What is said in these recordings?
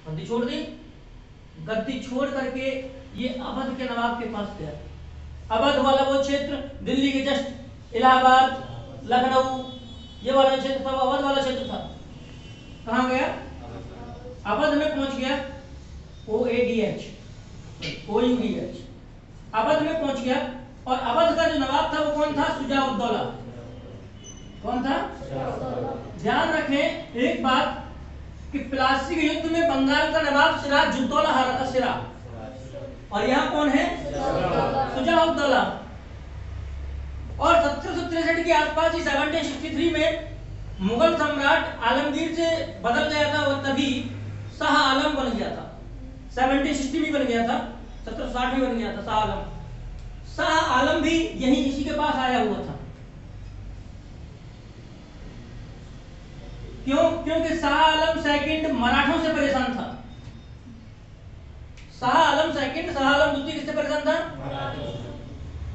गद्दी छोड़ दी, गद्दी छोड़ करके ये अवध के नवाब के पास गया। अवध वाला वो क्षेत्र दिल्ली के जस्ट इलाहाबाद, लखनऊ, ये वाला क्षेत्र था, अवध वाला क्षेत्र था। कहाँ गया? अवध में पहुंच गया। OADH, अवध में पहुंच गया। और अवध का जो नवाब था वो कौन था? शुजा-उद-दौला। कौन था? ध्यान रखें एक बात कि प्लासी के युद्ध में बंगाल का नवाब सिराजुद्दौला हारा था, सिरा, और यहाँ कौन है? शुजा-उद-दौला। और 1763 के आसपास ही 1763 में मुगल सम्राट आलमगीर से बदल गया था, वो तभी शाह आलम बन गया था। 1760 में बन गया था, 1760 में बन गया था शाह आलम। शाह आलम भी यही इसी के पास आया हुआ था। क्यों? क्योंकि शाह आलम सेकंड मराठों से परेशान था। शाह आलम सेकंड, शाह आलम द्वितीय किससे परेशान था?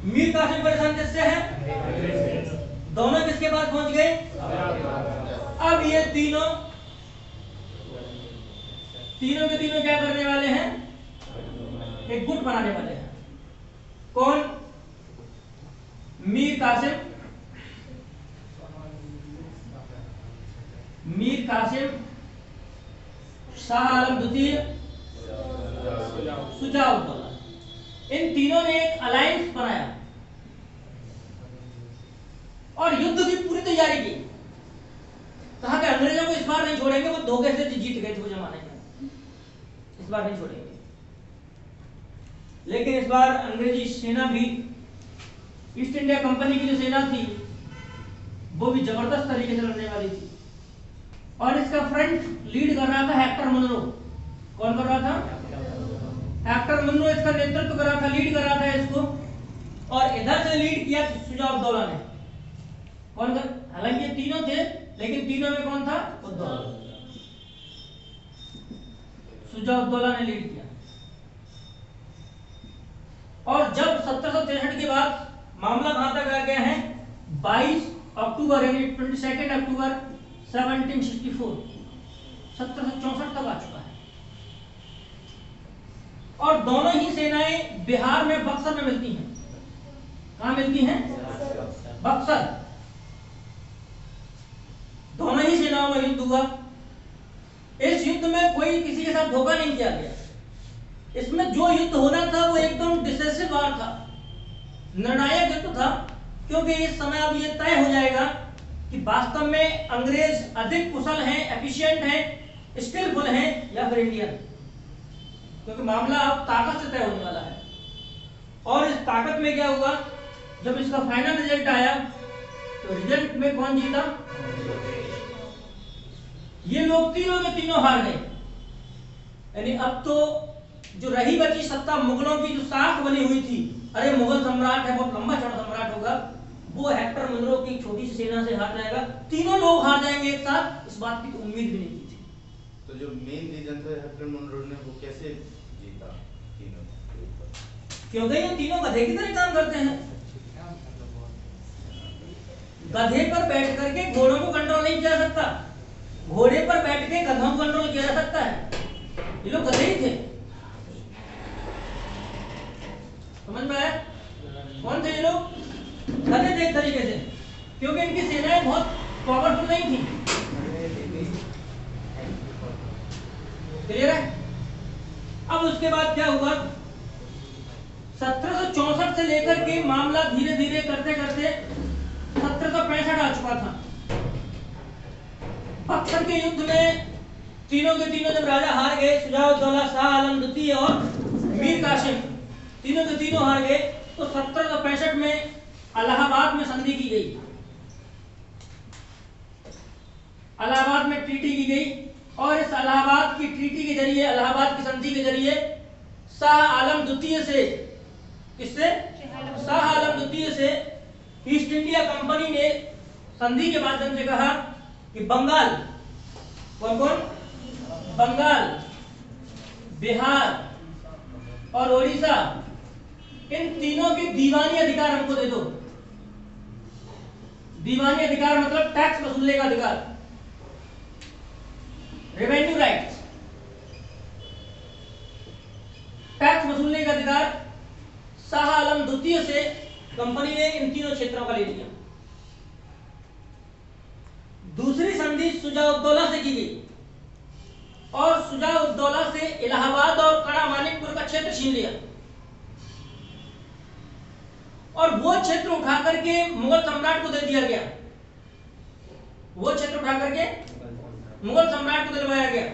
मीर कासिम परेशान किससे है? दोनों किसके पास पहुंच गए? अब ये तीनों के तीनों क्या करने वाले हैं? एक गुट बनाने वाले हैं। कौन? मीर कासिम, शाह आलम द्वितीय, शुजा-उद-दौला। इन तीनों ने एक अलायंस बनाया और युद्ध की पूरी तैयारी की। कहा कि अंग्रेजों को इस बार नहीं छोड़ेंगे, वो धोखे से जीत गए थे वो जमाने में, इस बार नहीं छोड़ेंगे। लेकिन इस बार अंग्रेजी सेना भी, ईस्ट इंडिया कंपनी की जो सेना थी वो भी जबरदस्त तरीके से लड़ने वाली थी। और इसका फ्रंट लीड कर रहा था हेक्टर मुनरो। कौन कर रहा था? हेक्टर मुनरो इसका नेतृत्व कर रहा था, लीड कर रहा था इसको। और इधर से लीड किया शुजा-उद-दौला ने। कौन कर? हालांकि ये तीनों थे, लेकिन तीनों में कौन था? उद-दौला। शुजा-उद-दौला ने लीड किया। और जब 1763 के बाद मामला कहां तक आ गया है? 22 अक्टूबर यानी 22 अक्टूबर 1764, 1764 तक आ चुका है। और दोनों ही सेनाएं बिहार में बक्सर में मिलती हैं। कहां मिलती हैं? बक्सर। दोनों ही सेनाओं में युद्ध हुआ। इस युद्ध में कोई किसी के साथ धोखा नहीं किया गया। इसमें जो युद्ध होना था वो एकदम डिसिसिव वार था, निर्णायक युद्ध था। क्योंकि इस समय अब ये तय हो जाएगा कि वास्तव में अंग्रेज अधिक कुशल हैं, एफिशिएंट हैं, स्किलफुल हैं या फिर इंडियन। क्योंकि मामला अब ताकत से तय होने वाला है। और इस ताकत में क्या हुआ? जब इसका फाइनल रिजल्ट आया तो रिजल्ट में कौन जीता? ये लोग तीनों के तीनों हार गए। यानी अब तो जो रही बची सत्ता मुगलों की, जो साख बनी हुई थी, अरे मुगल सम्राट है, बहुत लंबा चौड़ा सम्राट होगा, वो हेक्टर मुनरो की छोटी सी सेना से हार जाएगा। तीनों लोग हार जाएंगे एक साथ, इस बात की तो उम्मीद भी नहीं की थी। तो जो मेन रीजन था हेक्टर मुनरो ने, वो कैसे जीता तीनों के ऊपर? क्योंकि ये तीनों गधे की तरह काम करते हैं। गधे पर बैठ करके घोड़ों को कंट्रोल नहीं किया जा सकता, घोड़े पर बैठ के गधों को कंट्रोल किया जा सकता है। ये लोग गधे ही थे। समझ में आया? कौन थे ये लोग? गधे थे एक तरीके से, क्योंकि इनकी सेनाएं बहुत पावरफुल नहीं थी। क्लियर है? अब उसके बाद क्या हुआ? 1764 से लेकर के मामला धीरे धीरे करते करते 1765 आ चुका था। बक्सर के युद्ध में तीनों के तीनों जब राजा हार गए, शुजा-उद-दौला, शाह आलम द्वितीय और मीर कासिम, तीनों के तीनों हार गए, तो 1765 में इलाहाबाद में संधि की गई। इलाहाबाद में ट्रीटी की गई। और इस इलाहाबाद की ट्रीटी के जरिए, इलाहाबाद की संधि के जरिए शाह आलम द्वितीय से, किससे? शाह आलम द्वितीय से ईस्ट इंडिया कंपनी ने संधि के माध्यम से कहा कि बंगाल, कौन कौन? बंगाल, बिहार और ओडिशा, इन तीनों के दीवानी अधिकार हमको दे दो। दीवानी अधिकार मतलब टैक्स वसूलने का अधिकार, रेवेन्यू राइट्स। कंपनी ने इन तीनों क्षेत्रों का ले लिया। दूसरी संधि शुजा-उद-दौला से की गई और शुजा-उद-दौला से इलाहाबाद और कड़ा मानिकपुर का क्षेत्र छीन लिया और वो क्षेत्र उठा करके मुगल सम्राट को दे दिया गया। वो क्षेत्र उठा करके मुगल सम्राट को दिलवाया गया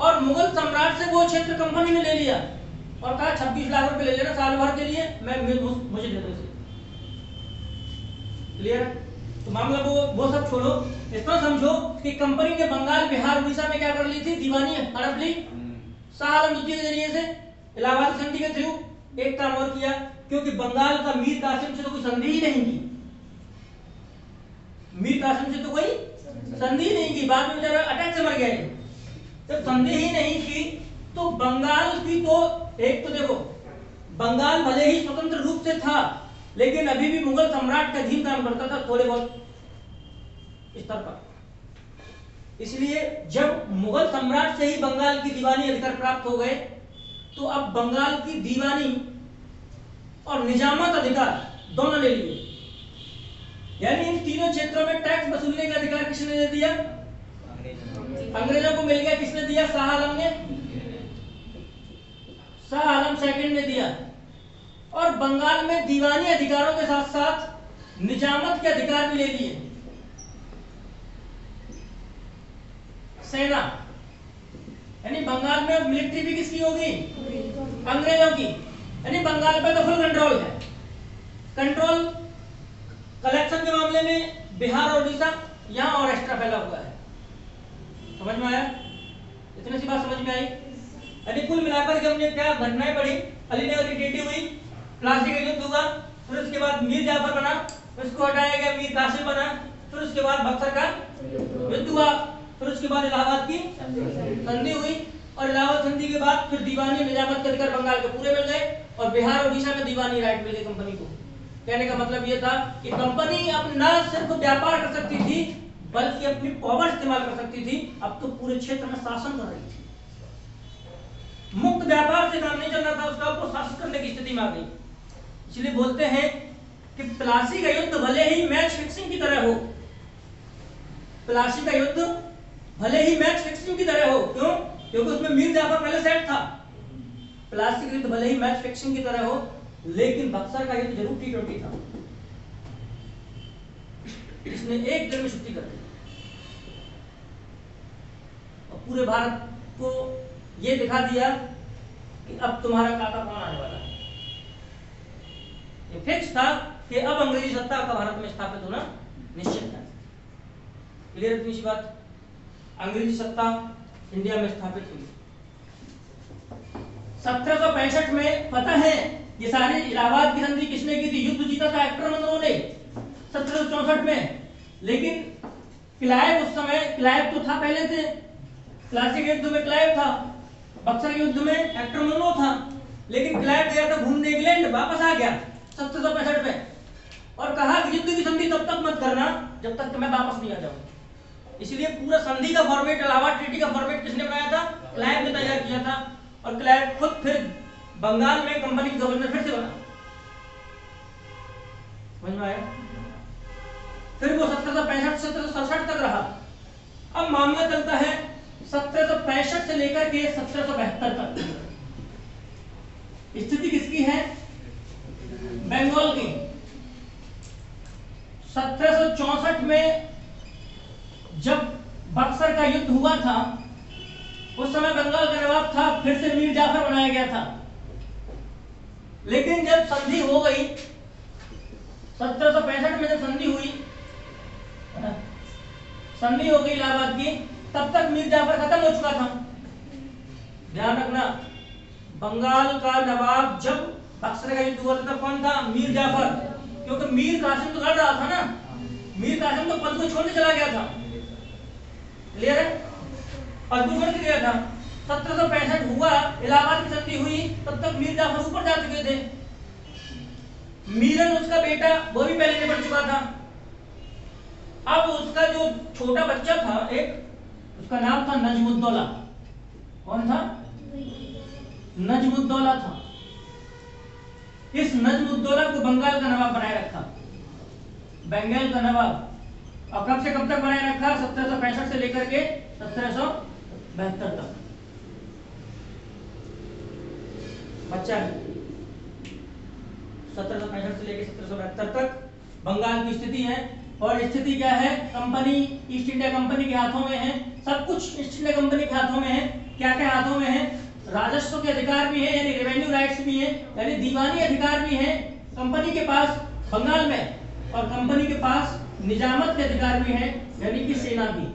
और मुगल सम्राट से वो क्षेत्र कंपनी ने ले लिया और कहा 26 लाख रुपए ले लेना साल भर के लिए, मुझे दे दो। क्लियर? तो मामला वो सब छोड़ो, इतना समझो कि कंपनी ने बंगाल, बिहार, उड़ीसा में क्या कर ली थी? दीवानी हड़प ली। शाह आलम द्वितीय के जरिए से इलाहाबाद संधि के थ्रू एक काम और किया, क्योंकि बंगाल का मीर कासिम से तो कोई संधि ही नहीं की। मीर कासिम से तो कोई संधि ही नहीं की, बाद में बेचारा अटैक से मर गया। जब संधि ही नहीं की तो बंगाल की तो एक तो देखो, बंगाल भले ही स्वतंत्र रूप से था लेकिन अभी भी मुगल सम्राट का अधीन काम करता था थोड़े बहुत स्तर पर। इसलिए जब मुगल सम्राट से ही बंगाल की दीवानी अधिकार प्राप्त हो गए तो अब बंगाल की दीवानी और निजामत अधिकार दोनों ले लिए। यानी इन तीनों क्षेत्रों में टैक्स वसूलने का अधिकार किसने दे दिया? अंग्रेजों को मिल गया। किसने दिया? शाह आलम ने। शाह आलम सेकंड ने दिया। और बंगाल में दीवानी अधिकारों के साथ साथ निजामत के अधिकार भी ले लिए। सेना, यानी बंगाल में मिलिट्री भी किसकी होगी? अंग्रेजों की। यानी बंगाल पे तो फुल कंट्रोल है। कंट्रोल कलेक्शन के मामले में बिहार और उड़ीसा यहां और एक्स्ट्रा फैला हुआ है। समझ में आया? इतनी सी बात समझ में आई? यानी कुल मिलाकर के हमने क्या घटनाएं पढ़ी? अलीनगर की टेटी हुई, प्लासी का युद्ध हुआ, फिर उसके बाद मीर जाफर बना, उसको हटाया गया, मीर कासिम बना, फिर उसके बाद बक्सर का युद्ध हुआ, फिर उसके बाद इलाहाबाद की संधि हुई और इलाहाबाद संधि के बाद फिर दीवानी निजामत के अधिकार बंगाल के पूरे मिल गए और बिहार और उड़ीसा में दीवानी राइट मिल गई कंपनी को। कहने का मतलब यह था कि कंपनी अब न सिर्फ व्यापार कर सकती थी बल्कि अपनी पावर इस्तेमाल कर सकती थी। अब तो पूरे क्षेत्र में शासन कर रही थी। मुक्त व्यापार से काम नहीं चल रहा था, उसका आपको शासन करने की स्थिति में आ गई। इसलिए बोलते हैं कि प्लासी का युद्ध भले ही मैच फिक्सिंग की तरह हो, प्लासी का युद्ध भले ही मैच फिक्सिंग की तरह हो। क्यों? क्योंकि उसमें मीर जाफर पहले सेट था। प्लासी का युद्ध भले ही मैच फिक्सिंग की तरह हो, लेकिन बक्सर का युद्ध जरूर T20 था। इसने एक दिन में छुट्टी कर दी और पूरे भारत को यह दिखा दिया कि अब तुम्हारा काका कौन आने वाला है। ये फिक्स था कि अब अंग्रेजी सत्ता का भारत में स्थापित होना निश्चित है। क्लियर? इतनी सी बात। अंग्रेजी सत्ता इंडिया में स्थापित हुई 1765 में। पता है ये सारी इलाहाबाद की संधि किसने की थी? युद्ध जीता था एक्टर मनरो ने 1764 में। लेकिन क्लाइव उस समय, क्लाइव तो था पहले से, प्लासी के युद्ध में क्लाइव था, बक्सर के युद्ध में एक्टर मनरो था, लेकिन क्लाइव गया था घूमने इंग्लैंड, वापस आ गया 1765 में और कहा कि युद्ध की संधि तब तक मत करना जब तक मैं वापस नहीं आ जाऊं। इसलिए पूरा संधि का फॉर्मेट, इलाहाबाद ट्रीटी का फॉर्मेट किसने बनाया था? क्लाइव ने तैयार किया था और क्लाइव खुद फिर बंगाल में कंपनी गवर्नर फिर से बना। समझ में आया? फिर वो 1765 1767 तक रहा। अब मामला चलता है 1765 से लेकर के 1772 तक। स्थिति किसकी है? बंगाल की। 1764 में जब बक्सर का युद्ध हुआ था उस समय बंगाल का नवाब था, फिर से मीर जाफर बनाया गया था। लेकिन जब संधि हो गई 1765 में, जब संधि हुई, संधि हो गई इलाहाबाद की, तब तक मीर जाफर खत्म हो चुका था। ध्यान रखना, बंगाल का नवाब जब बक्सर का युद्ध हुआ था तब कौन था? मीर जाफर। क्योंकि मीर कासिम तो लड़ रहा था ना, मीर कासिम तो पद को छोड़ने चला गया था। क्लियर है? पद को छोड़ के गया था। 1765 हुआ, इलाहाबाद की संधि हुई, तब तक मीर जाफर ऊपर जा चुके थे। मीरन उसका बेटा, वो भी पहले निपट चुका था। अब उसका जो छोटा बच्चा था एक, उसका नाम था नजमुद्दौला। कौन था? नजमुद्दौला था। इस नजमुद्दौला को बंगाल का नवाब बनाए रखा, बंगाल का नवाब। और कब से कब तक बनाए रखा? 1765 से लेकर के 1772 तक। बच्चा 1765 से लेकर 1772 तक बंगाल की स्थिति है। और स्थिति क्या है? कंपनी, ईस्ट इंडिया कंपनी के हाथों में है, सब कुछ ईस्ट इंडिया कंपनी के हाथों में है। क्या क्या हाथों में है? राजस्व के अधिकार भी है, यानी रेवेन्यू राइट्स भी है, यानी दीवानी अधिकार भी है कंपनी के पास बंगाल में, और कंपनी के पास निजामत के अधिकार भी है, यानी कि सेना भी।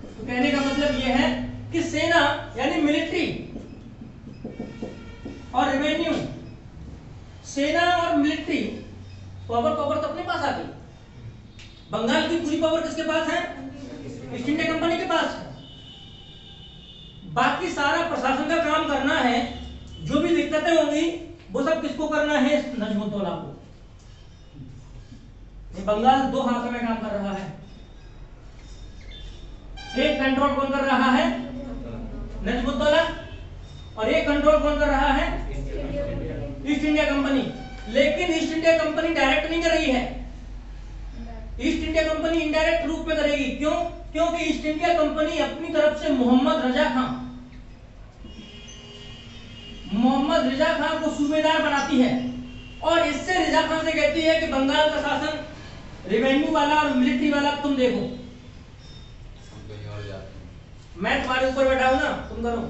तो कहने का मतलब यह है कि सेना यानी मिलिट्री और रेवेन्यू, सेना और मिलिट्री पावर तो अपने पास आ गई। बंगाल की पूरी पावर किसके पास है? ईस्ट इंडिया कंपनी के पास है। बाकी सारा प्रशासन का काम करना है, जो भी दिक्कतें होंगी वो सब किसको करना है? नजमुद्दौला को। ये बंगाल दो हाथों में काम कर रहा है। एक कंट्रोल कौन कर रहा है? नजमुद्दौला। और एक कंट्रोल कौन कर रहा है? East India company. लेकिन ईस्ट इंडिया कंपनी डायरेक्ट नहीं कर रही है, ईस्ट इंडिया कंपनी इनडायरेक्ट रूप में करेगी। क्यों? क्योंकि ईस्ट इंडिया कंपनी अपनी तरफ से मोहम्मद रजा खान को सूबेदार बनाती है, और इससे रजा खान से कहती है कि बंगाल का शासन रेवेन्यू वाला और मिलिट्री वाला तुम देखो, मैं तुम्हारे ऊपर बैठा हूं ना, तुम करो।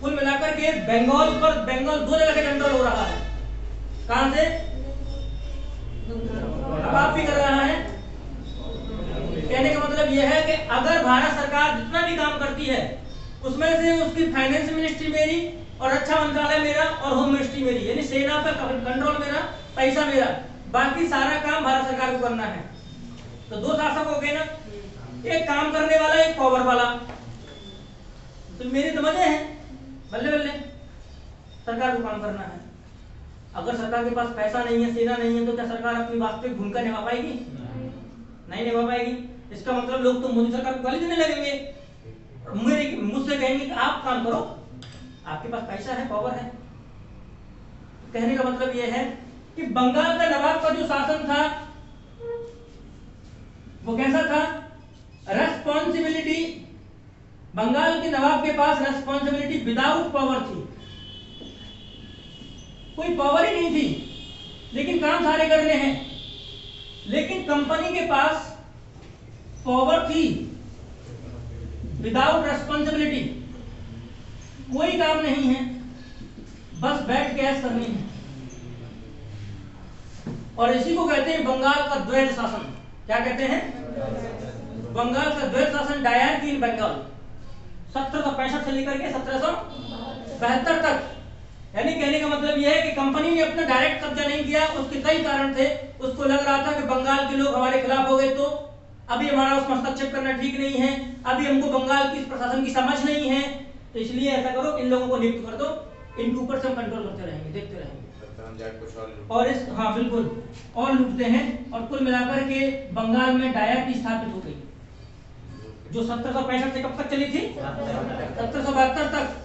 कुल मिलाकर के बंगाल दो जगह से कंट्रोल हो रहा है। कहां से? अब आप भी कर रहा है। कहने का मतलब यह है कि अगर भारत सरकार जितना भी काम करती है उसमें से उसकी फाइनेंस मिनिस्ट्री मेरी और रक्षा मंत्रालय मेरा और होम मिनिस्ट्री मेरी, यानी सेना पर कंट्रोल मेरा, पैसा मेरा, बाकी सारा काम भारत सरकार को करना है। तो दो शासक हो गए ना, एक काम करने वाला, एक पावर वाला। तो मेरी तो मजे हैं, बल्ले बल्ले सरकार को काम करना है। अगर सरकार के पास पैसा नहीं है, सेना नहीं है, तो क्या सरकार अपनी वास्तविक भूमिका निभा पाएगी? नहीं निभा पाएगी। इसका मतलब लोग तो मोदी सरकार को गाली देने लगेंगे, मुझसे कहेंगे कि आप काम करो, आपके पास पैसा है, पावर है। कहने का मतलब यह है कि बंगाल का नवाब का जो शासन था वो कैसा था? रेस्पॉन्सिबिलिटी, बंगाल के नवाब के पास रेस्पॉन्सिबिलिटी विदाउट पावर थी, कोई पावर ही नहीं थी, लेकिन काम सारे करने हैं। लेकिन कंपनी के पास पावर थी विदाउट रेस्पॉन्सिबिलिटी, कोई काम नहीं है, बस बैठ के ऐश करनी है। और इसी को कहते हैं बंगाल का द्वैध शासन। क्या कहते हैं? बंगाल का द्वैध शासन, डायरकी इन बंगाल, 1765 से लेकर के 1772 तक। यानी कहने का मतलब यह है कि कंपनी ने अपना डायरेक्ट कब्जा नहीं किया, उसके कई कारण थे। उसको लग रहा था कि बंगाल के लोग हमारे खिलाफ हो गए, तो अभी हमारा उसमें हस्तक्षेप करना ठीक नहीं है, अभी हमको बंगाल की प्रशासन की समझ नहीं है, तो इसलिए ऐसा करो, इन लोगों को नियुक्त कर दो, इनके ऊपर से हम कंट्रोल करते रहेंगे, देखते रहेंगे। और इस हाँ बिल्कुल, और लूटते हैं। और कुल मिलाकर के बंगाल में डायरकी स्थापित हो गई, जो 1765 से कब तक चली थी? 1772 तक।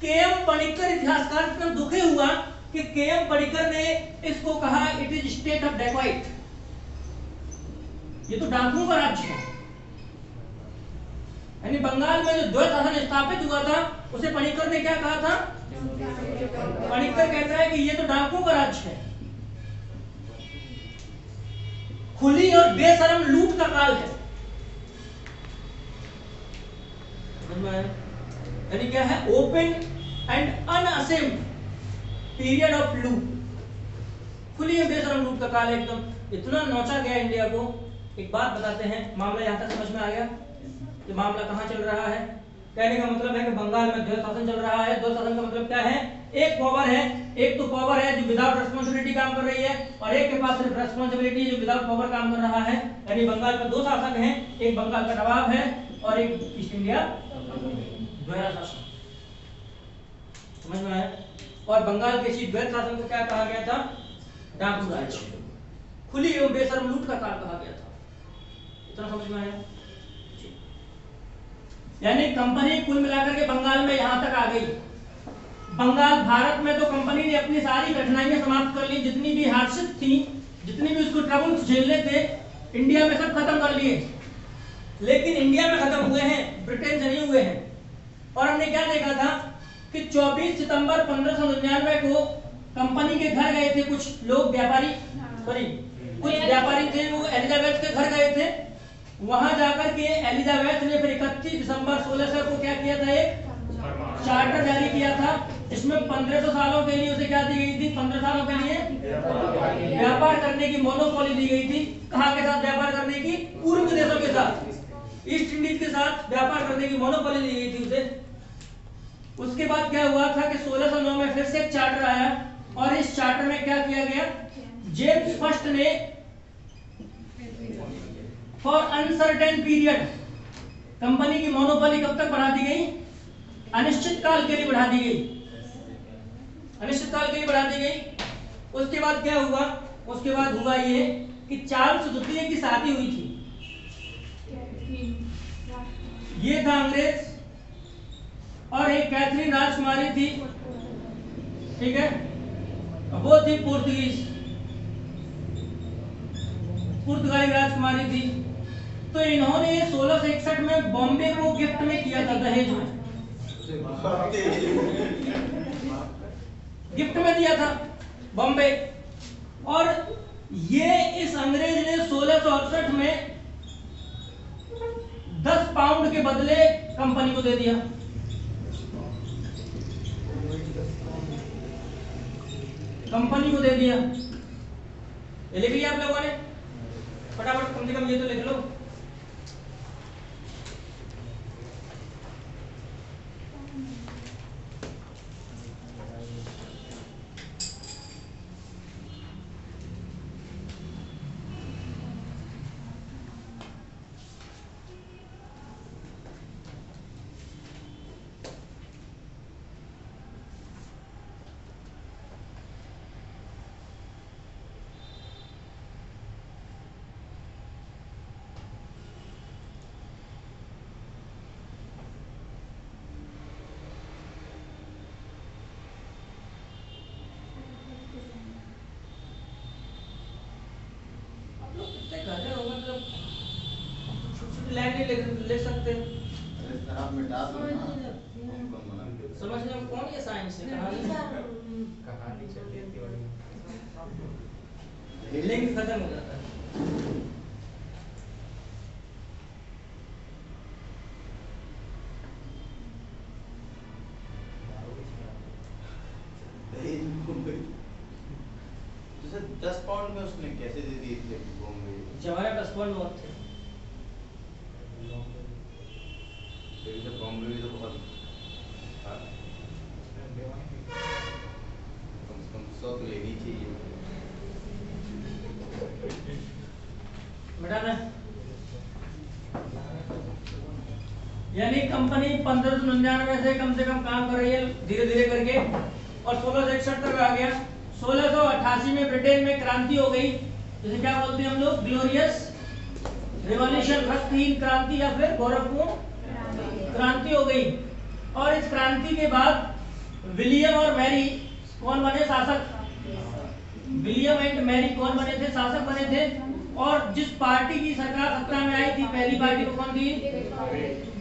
के.एम. पणिक्कर इतिहासकार इतना दुखी हुआ कि के.एम. पणिक्कर ने इसको कहा it is state of dacoit, ये तो डाकुओं का राज्य है। यानी बंगाल में जो द्वैध शासन स्थापित हुआ था उसे पणिक्कर ने क्या कहा था? पणिक्कर कहता है कि ये तो डाकुओं का राज्य है, खुली और बेशरम लूट का काल है। यानी क्या है? ओपन एंड अनअसेम्ड पीरियड ऑफ लूट, खुली और बेशरम लूट का काल है। एकदम इतना नौचा गया इंडिया को। एक बात बताते हैं, मामला यहां तक समझ में आ गया कि मामला कहां चल रहा है। कहने का मतलब है कि बंगाल में द्वैध शासन चल रहा है। द्वैध शासन का मतलब क्या है? एक पावर है, एक तो पावर है जो विदाउट रेस्पॉन्सिबिलिटी काम कर रही है, और एक के पास सिर्फ रेस्पॉन्सिबिलिटी जो विदाउट पावर काम कर रहा है। यानी बंगाल में दो शासक हैं, एक बंगाल का नवाब है और एक ईस्ट इंडिया द्वैध शासन। समझ में आया? और बंगाल के इसी द्वैध शासन को क्या कहा गया था? डाकू राज, खुली एवं बेशर्म लूट का काल कहा गया था। इतना समझ में आया? यानी कंपनी कुल मिलाकर के बंगाल में यहां तक आ गई बंगाल भारत में तो कंपनी ने अपनी सारी कठिनाइयां समाप्त कर ली, जितनी भी हार्डशिप थी, जितनी भी उसको ट्रबल झेलने थे, इंडिया में सब खत्म कर लिए। लेकिन इंडिया में खत्म हुए हैं, ब्रिटेन से नहीं हुए हैं। और हमने क्या देखा था कि 24 सितंबर 1599 को कंपनी के घर गए थे कुछ लोग, व्यापारी, सॉरी कुछ व्यापारी थे, वो एलिजाबेथ के घर गए थे। वहां जाकर के एलिजाबेथ ने फिर 31 दिसंबर 1600 को क्या किया था, एक चार्टर जारी किया था, जिसमें 1500 सालों के लिए उसे क्या दी गई थी, 15 सालों के लिए व्यापार करने की मोनोपोली दी गई थी। कहाँ के साथ व्यापार करने की? पूर्व देशों के साथ, ईस्ट इंडीज के साथ व्यापार करने की मोनोपोली दी गई थी उसे। उसके बाद क्या हुआ था कि 1609 में फिर से एक चार्टर आया, और इस चार्टर में क्या किया गया, जेम्स फर्स्ट ने फॉर अनसर्टेन पीरियड कंपनी की मोनोपोली कब तक बढ़ा दी गई? अनिश्चित काल के लिए बढ़ा दी गई, अनिश्चित काल के लिए बढ़ा दी गई। उसके बाद क्या हुआ? उसके बाद हुआ ये कि चार्ल्स द्वितीय की शादी हुई थी। ये था अंग्रेज, और एक कैथरीन राजकुमारी थी, ठीक है, वो थी पुर्तगाली राजकुमारी थी। तो इन्होंने 1661 में बॉम्बे को गिफ्ट में किया था, दहेज में गिफ्ट में दिया था बॉम्बे। और ये इस अंग्रेज ने 1668 में 10 पाउंड के बदले कंपनी को दे दिया। कंपनी को दे दिया। ये लिख लिया आप लोगों ने? फटाफट कम से कम ये तो लिख लो। लिख सकते हैं। समझने में कौन ये साइंस है? कहानी चलती है, लिंक खत्म हो जाता है। तो 10 पाउंड में उसने कैसे दे दिए थे बॉम्बे? जवाहर 10 पाउंड बहुत थे। बॉम्बे भी तो बहुत था, कम से कम 100 तो लेनी चाहिए। बेटा ना, यानी कंपनी 1599 से कम काम कर रही है धीरे धीरे करके, और 1661 तक आ गया। 1688 में ब्रिटेन में क्रांति हो गई, जिसे क्या बोलते हैं हम लोग, ग्लोरियस रिवॉल्यूशन, रक्तहीन क्रांति या फिर गौरवपूर्ण क्रांति हो गई। और इस क्रांति के बाद विलियम और मैरी कौन बने शासक? विलियम एंड मैरी कौन बने थे? शासक बने थे। और जिस पार्टी की सरकार सत्ता में आई थी, पहली पार्टी वो कौन थी?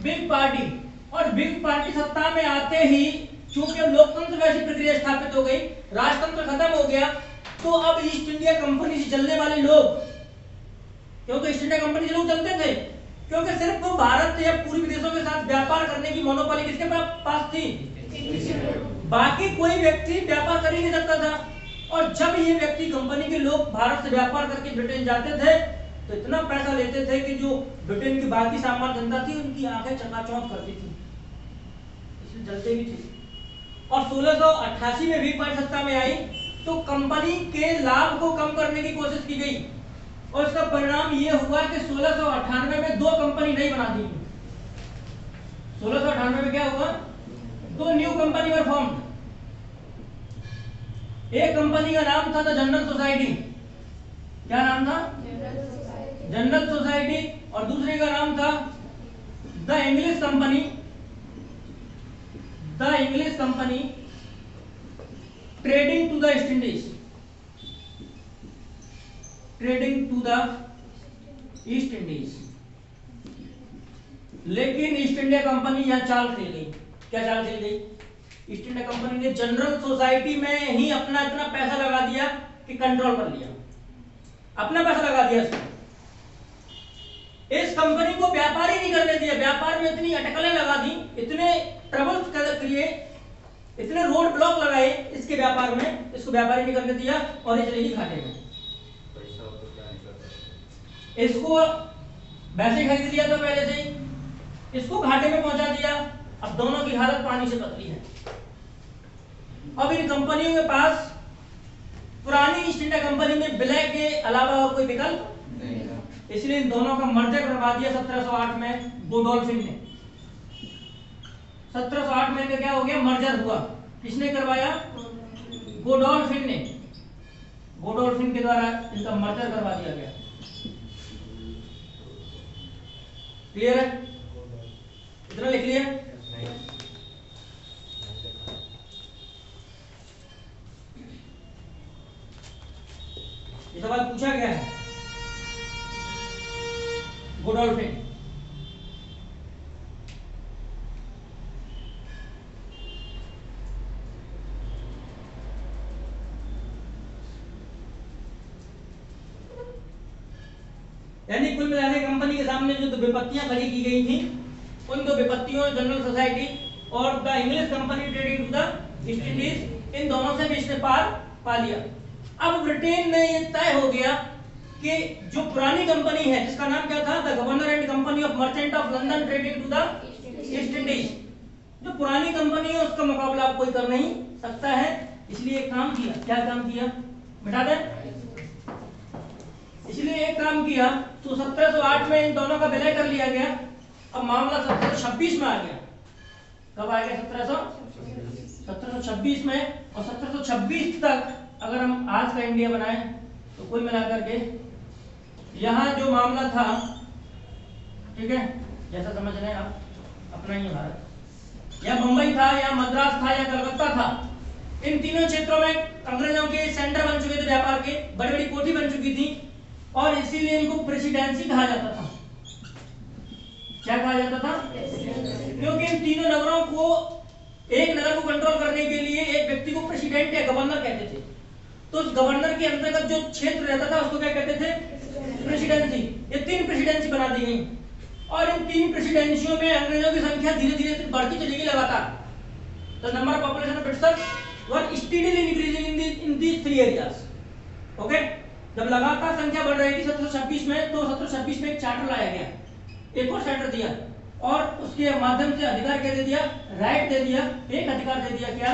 Big party. और बिग पार्टी सत्ता में आते ही, चूंकि अब लोकतंत्र वैसी प्रक्रिया स्थापित हो गई, राजतंत्र खत्म हो गया, तो अब ईस्ट इंडिया कंपनी से चलने वाले लोग, क्योंकि ईस्ट इंडिया कंपनी से लोग चलते थे, क्योंकि सिर्फ वो भारत या पूर्वी देशों के साथ व्यापार करने की मोनोपोली किसके पास थी? बाकी कोई व्यक्ति व्यापार कर ही नहीं सकता था। और जब ये व्यक्ति, कंपनी के लोग भारत से व्यापार करके ब्रिटेन जाते थे, तो इतना पैसा लेते थे कि जो ब्रिटेन की बाकी सामान्य जनता थी, उनकी आंखें चकाचौंध करती थी, इसलिए जलते भी थे। और 1688 में वीक पार्टी सत्ता में आई, तो कंपनी के लाभ को कम करने की कोशिश की गई, और इसका परिणाम ये हुआ कि 1698 में 2 कंपनी नई बना दी। 1698 में क्या हुआ? 2 न्यू कंपनी वर फॉर्म्ड। एक कंपनी का नाम था द जनरल सोसाइटी। क्या नाम था? General society. और दूसरे का नाम था the English company. The English company. Trading to the East Indies, trading to the East Indies. लेकिन ईस्ट इंडिया कंपनी यहां चाल खेल गई। क्या चाल खेल गई? ईस्ट इंडिया कंपनी ने जनरल सोसाइटी में ही अपना इतना पैसा लगा दिया कि कंट्रोल कर लिया, अपना पैसा लगा दिया इसमें। इस कंपनी को व्यापार ही नहीं करने दिया, व्यापार में इतनी अटकलें लगा दी, इतने ट्रबल्स किए, इतने रोड ब्लॉक लगाए इसके व्यापार में, इसको व्यापार ही नहीं करने दिया और ये चलेगी घाटे में। पैसा तो क्या नहीं करता, इसको वैसे खरीद लिया था पहले से ही, इसको घाटे में पहुंचा दिया। अब दोनों की हालत पानी से पतली है। अब इन कंपनियों के पास पुरानी ईस्ट इंडिया कंपनी में विलय के अलावा और कोई विकल्प नहीं था। इसलिए इन दोनों का मर्जर करवा दिया 1708 में गोडोल्फिन ने। 1708 में इनका क्या हो गया? मर्जर हुआ। किसने करवाया? गोडोल्फिन ने। गोडोल्फिन के द्वारा इनका मर्जर करवा दिया गया। क्लियर है? इतना लिख लिया? ये सवाल पूछा गया है। गोडोल्फिन यानी कुल मिलाकर कंपनी के सामने जो दो विपत्तियां खड़ी की गई थी, उन दो विपत्तियों, जनरल सोसाइटी और the English company trading to the East Indies, इन दोनों से भी इसने पार पा लिया। अब ब्रिटेन में ये तय हो गया कि जो पुरानी कंपनी है जिसका नाम क्या था? The governor and company of merchant of London trading to the East Indies, जो पुरानी कंपनी है उसका मुकाबला अब कोई कर नहीं सकता है। इसलिए एक काम किया। क्या काम किया? मिटा दें। इसलिए एक काम किया तो 1708 में इन दोनों का विलय कर लिया गया। अब मामला 1726 में आ गया। कब आ गया? 1726 में। और 1726 तक अगर हम आज का इंडिया बनाए तो कुल मिलाकर के यहाँ जो मामला था, ठीक है, जैसा समझ रहे हैं आप, अपना ही भारत, या मुंबई था या मद्रास था या कलकत्ता था, इन तीनों क्षेत्रों में अंग्रेजों के सेंटर बन चुके थे, व्यापार के बड़ी बड़ी कोठी बन चुकी थी और इसीलिए इनको प्रेसिडेंसी कहा जाता था। क्या कहा जाता था? क्योंकि इन तीनों नगरों को, एक नगर को कंट्रोल करने के लिए एक व्यक्ति को प्रेसिडेंट या गवर्नर कहते थे। तो उस गवर्नर के अंतर्गत जो क्षेत्र रहता था उसको क्या कहते थे? प्रेसिडेंसी। ये तीन प्रेसिडेंसी बना दी गई और इन तीन प्रेसिडेंसियों में अंग्रेजों की संख्या धीरे धीरे बढ़ती चली गई लगातार। The number of population of British were steadily increasing in these three areas. Okay, जब लगातार संख्या बढ़ रही थी 1726 में, तो 1726 में एक चार्टर लाया गया, एक और चार्टर दिया और उसके माध्यम से अधिकार क्या दे दिया? राइट दे दिया। एक अधिकार दे दिया, क्या?